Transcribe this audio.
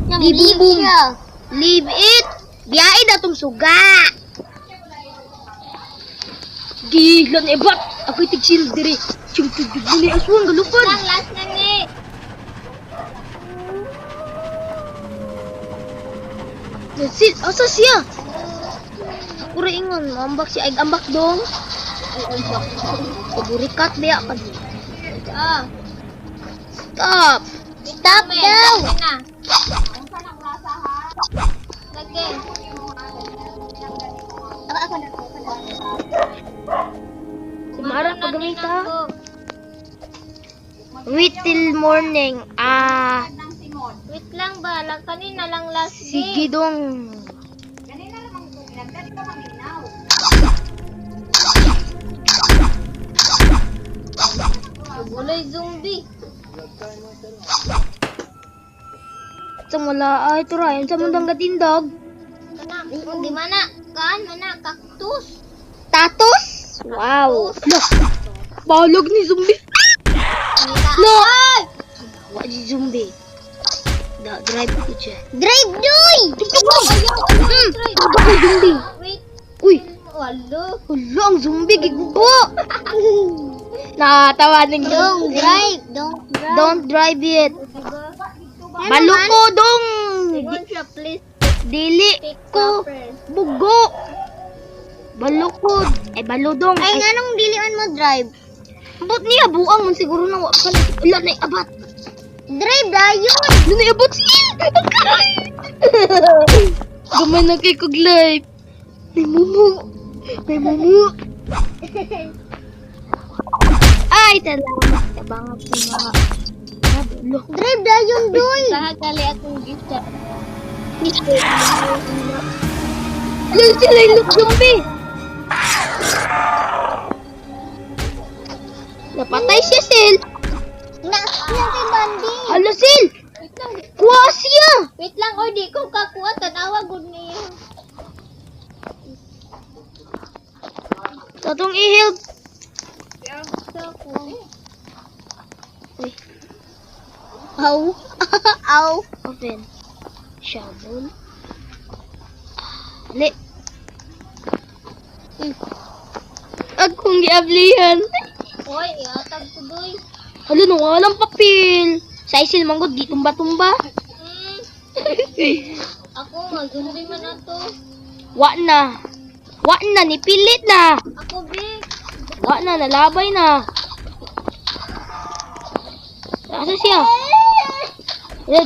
Yang leave siya. Leave it. Biyain na tong suga. Gilan ebat. Ako'y tig-shield diri. Chum-tugtug mo ni aswang galupad. Lang, last na ni. That's it. Asa siya? Ako rin ingon. Ambak siya. Ay, ambak dong. Paburikat biya ka. Ah. Stop. Stop daw. Lagi. Ako na. Kumara pa gamit ha. Wait till morning. Wait lang ba? Lang kanina lang last Sige day. dong. Bulay zombie. Sa wala ay turayan sa mundang gatindog. Kana, di mana? Kaan mana? Cactus. Tatos? Wow. Look. Balog ni zombie. No. Wa di zombie. Da drive ko siya. Drive doy. Ako zombie. Wait. Uy, Walo. wala ang zombie gigubo. Nakatawanan yung Don't drive it. Balo ko dong. Sigon siya, please. Dili Pick ko up first. bugo. Balo ko. Ay balo dong. Ay, nga nung dilian mo drive. Abot niya buang man siguro na wa pa. Wala na abat. Drive dayon. Wala na abot siya. Gamay na kay kog life. May mumu. May mumu. Ay, talaga. Tabangap ko mga. Nablo. Drive dayon doy. Sahagali akong gift. Alam sila yung look zombie. Napatay siya, Sil. Na, yan kay Bandi. Hala, Sil. Wait lang. Kuha siya. Wait lang, or di ko kakuha. Tanawa good niya. Tatong i-help. Uy. Aw. Aw. Open. Shovel. Ali. Akong giablihan. Hoy, iatag ko doy. Hala, nung walang papel. Sa isil manggod, di tumba-tumba. Ako nga, zombie man na to. Wa na. Wa na, nipilit na. Ako, big. Wa na, nalabay na. Asa siya? Wala,